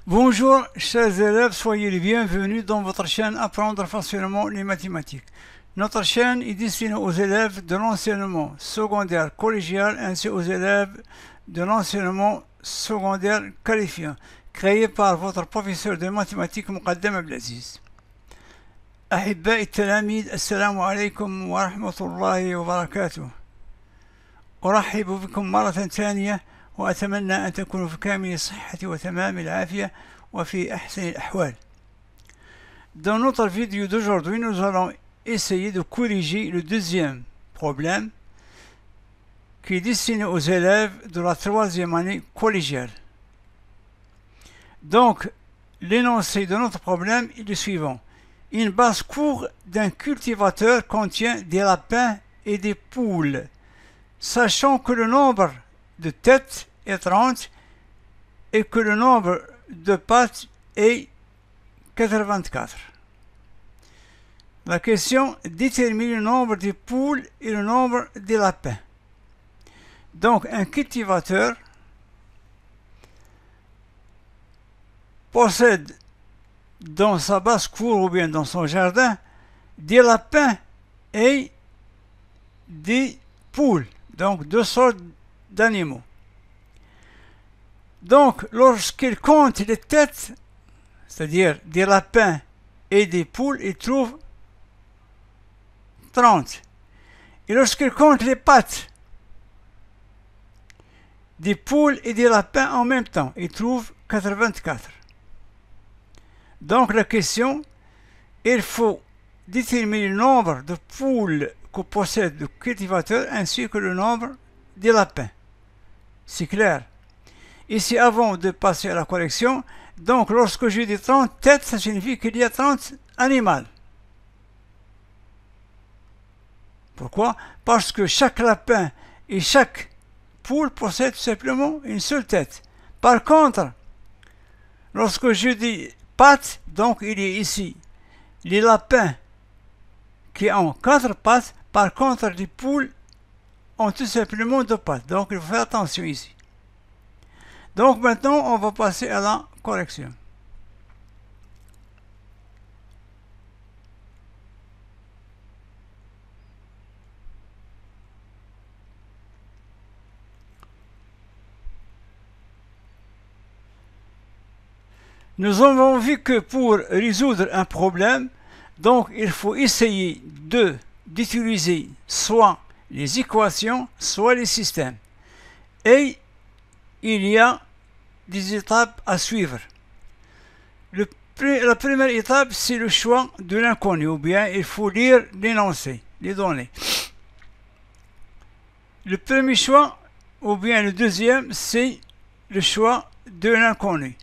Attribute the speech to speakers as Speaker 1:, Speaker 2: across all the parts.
Speaker 1: Bonjour, chers élèves, soyez les bienvenus dans votre chaîne Apprendre facilement les mathématiques. Notre chaîne est destinée aux élèves de l'enseignement secondaire collégial ainsi aux élèves de l'enseignement secondaire qualifiant, créée par votre professeur de mathématiques مقدم عبد العزيز. أحبائي التلاميذ، السلام عليكم ورحمة الله وبركاته. أرحب بكم مرة ثانية وأتمنى أن تكونوا في كامل الصحة وتمام العافية وفي أحسن الأحوال. Dans notre vidéo d'aujourd'hui, nous allons essayer de corriger le deuxième problème qui est destiné aux élèves de la troisième année collégiale. Donc, l'énoncé de notre problème est le suivant. Une basse-cour d'un cultivateur contient des lapins et des poules. Sachant que le nombre de têtes est 30 et que le nombre de pattes est 84. La question détermine le nombre des poules et le nombre des lapins. Donc, un cultivateur possède dans sa basse-cour ou bien dans son jardin des lapins et des poules, donc deux sortes d'animaux. Donc, lorsqu'il compte les têtes, c'est-à-dire des lapins et des poules, il trouve 30. Et lorsqu'il compte les pattes des poules et des lapins en même temps, il trouve 84. Donc la question, il faut déterminer le nombre de poules que possède le cultivateur ainsi que le nombre des lapins. C'est clair. Ici, avant de passer à la correction, donc lorsque je dis 30 têtes, ça signifie qu'il y a 30 animaux. Pourquoi? Parce que chaque lapin et chaque poule possède simplement une seule tête. Par contre, lorsque je dis pattes, donc il y a ici les lapins qui ont 4 pattes, par contre les poules ont tout simplement 2 pattes. Donc il faut faire attention ici. Donc maintenant on va passer à la correction. Nous avons vu que pour résoudre un problème, donc il faut essayer d'utiliser soit les équations, soit les systèmes. Et il y a des étapes à suivre. La première étape, c'est le choix de l'inconnu, ou bien il faut lire l'énoncé, les données. Le premier choix, ou bien le deuxième, c'est le choix de l'inconnu.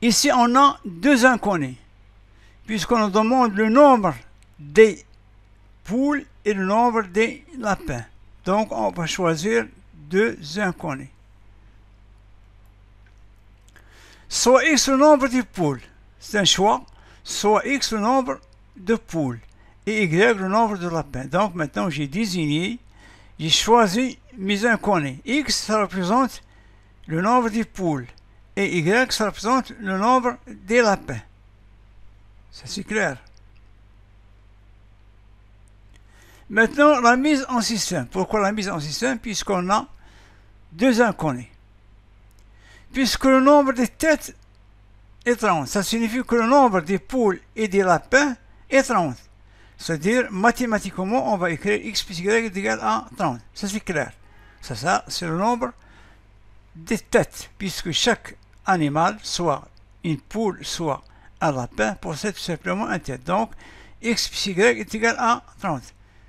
Speaker 1: Ici, on a deux inconnus, puisqu'on nous demande le nombre des poules et le nombre des lapins. Donc, on va choisir deux inconnus. Soit X le nombre de poules, c'est un choix, soit X le nombre de poules et Y le nombre de lapins. Donc, maintenant, j'ai désigné, j'ai choisi mes inconnus. X, ça représente le nombre de poules. Et Y, ça représente le nombre des lapins. Ça, c'est clair. Maintenant, la mise en système. Pourquoi la mise en système? Puisqu'on a deux inconnus. Puisque le nombre des têtes est 30, ça signifie que le nombre des poules et des lapins est 30. C'est-à-dire, mathématiquement, on va écrire x plus y est égal à 30. Ça, c'est clair. Ça c'est le nombre des têtes, puisque chaque animal, soit une poule, soit un lapin, possède tout simplement une tête. Donc, x plus y est égal à 30.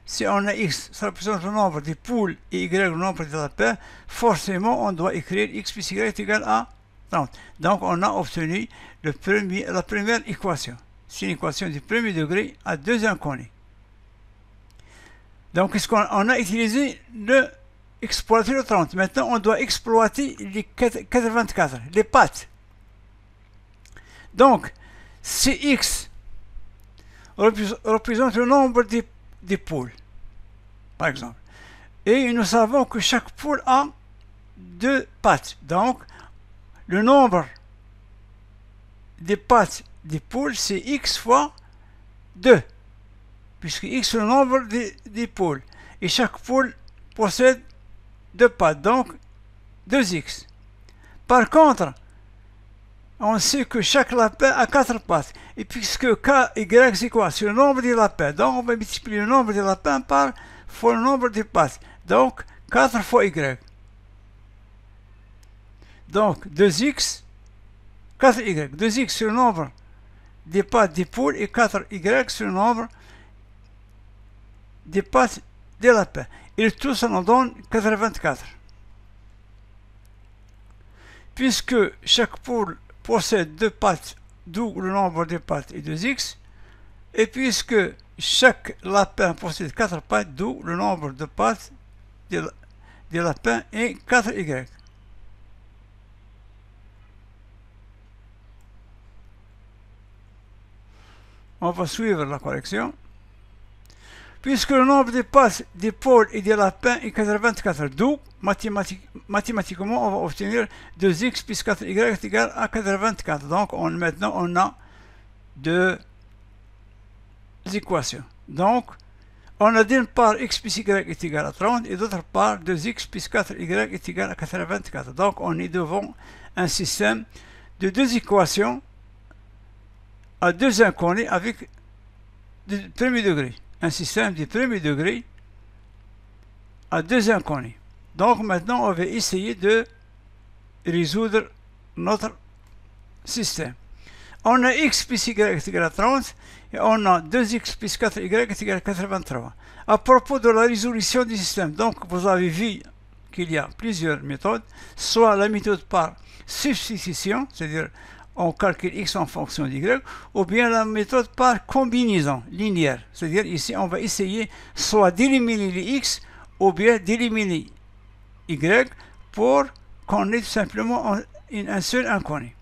Speaker 1: Si on a x, ça représente le nombre des poules et y le nombre des lapins, forcément, on doit écrire x plus y est égal à 30. Donc, on a obtenu la première équation. C'est une équation du premier degré à deux inconnus. Donc, on a utilisé exploiter le 30. Maintenant, on doit exploiter les 84, les pattes. Donc, si x représente le nombre des poules, par exemple, Et nous savons que chaque poule a 2 pattes. Donc, le nombre des pattes des poules, c'est x fois 2. Puisque x est le nombre des poules. Et chaque poule possède 2 pattes. Donc, 2x. Par contre, on sait que chaque lapin a 4 pattes. Et puisque k, y, c'est quoi? C'est le nombre des lapins. Donc, on va multiplier le nombre des lapins par fois le nombre des pattes. Donc, 4 fois y. Donc, 2x, 4y. 2x, c'est le nombre des pattes des poules. Et 4y, c'est le nombre des pattes des lapins. Et le tout, ça nous donne 84. Puisque chaque poule possède 2 pattes, d'où le nombre de pattes est 2x, et puisque chaque lapin possède 4 pattes, d'où le nombre de pattes des lapins est 4y. On va suivre la correction. Puisque le nombre de pattes des poules et des lapins est 84, d'où mathématiquement on va obtenir 2x plus 4y est égal à 84. Donc maintenant on a 2 équations. Donc on a d'une part x plus y est égal à 30 et d'autre part 2x plus 4y est égal à 84. Donc on est devant un système de 2 équations à 2 inconnus avec du premier degré. Un système de premier degré à 2 inconnus. Donc maintenant, on va essayer de résoudre notre système. On a x plus y est égal à 30 et on a 2x plus 4y est égal à 83. À propos de la résolution du système, donc vous avez vu qu'il y a plusieurs méthodes, soit la méthode par substitution, c'est-à-dire on calcule x en fonction d'y, ou bien la méthode par combinaison linéaire. C'est-à-dire ici, on va essayer soit d'éliminer les x, ou bien d'éliminer y, pour qu'on ait tout simplement un seul inconnu.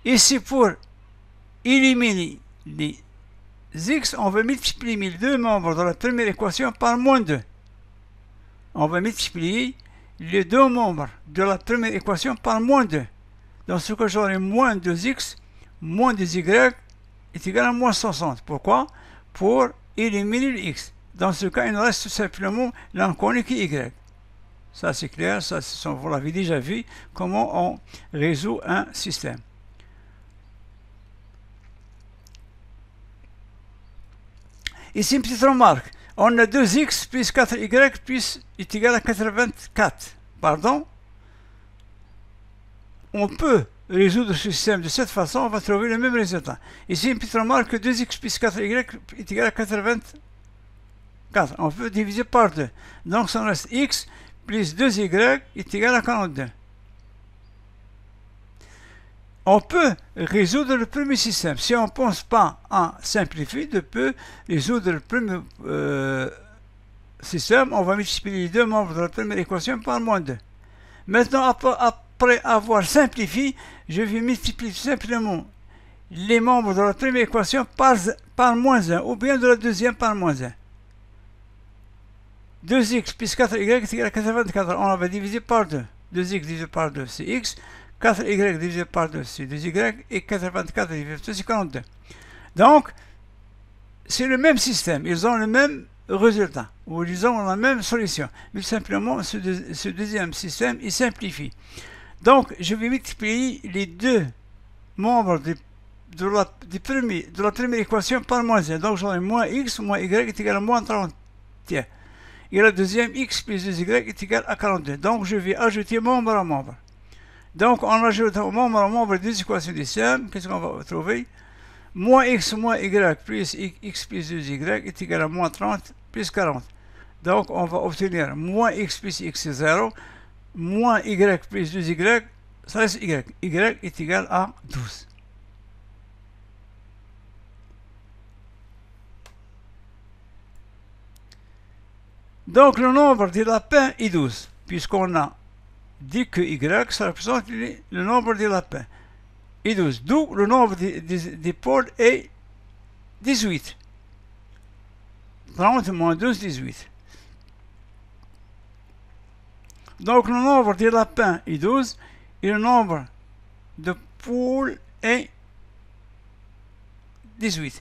Speaker 1: Ici, pour éliminer les x, on va multiplier les deux membres de la première équation par moins 2. On va multiplier les deux membres de la première équation par moins 2. Dans ce cas, j'aurai moins 2x, moins 2y est égal à moins 60. Pourquoi? Pour éliminer le x. Dans ce cas, il nous reste tout simplement l'inconnu qui est y. Ça, c'est clair, ça, vous l'avez déjà vu, comment on résout un système. Ici, une petite remarque. On a 2x plus 4y plus est égal à 84. Pardon? On peut résoudre ce système de cette façon, on va trouver le même résultat. Ici, une petite remarque, 2x plus 4y est égal à 84. On peut diviser par 2. Donc, ça reste x plus 2y est égal à 42. On peut résoudre le premier système. Si on ne pense pas à simplifier, on peut résoudre le premier système. On va multiplier les deux membres de la première équation par moins 2. Maintenant, après avoir simplifié, je vais multiplier simplement les membres de la première équation par moins 1, ou bien de la deuxième par moins 1. 2x plus 4y est égal à 84. On va diviser par 2. 2x divisé par 2, c'est x. 4y divisé par 2, c'est 2y. Et 84 divisé par 2, c'est 42. Donc, c'est le même système. Ils ont le même résultat. Ou ils ont la même solution. Mais simplement, ce deuxième système est simplifié. Donc, je vais multiplier les deux membres de la première équation par moins 1. Donc, j'aurai moins x moins y est égal à moins 30. Et la deuxième, x plus 2y est égal à 42. Donc, je vais ajouter membre à membre. Donc, en ajoutant membre à membre des équations du système, qu'est-ce qu'on va trouver? Moins x moins y plus x plus 2y est égal à moins 30 plus 40. Donc, on va obtenir moins x plus x, c'est 0. Moins y plus 2y, ça reste y. Y est égal à 12. Donc, le nombre des lapins est 12, puisqu'on a dit que y, ça représente le nombre des lapins. Et 12. D'où le nombre des poules est 18. 30 moins 12, 18. Donc le nombre des lapins est 12 et le nombre de poules est 18.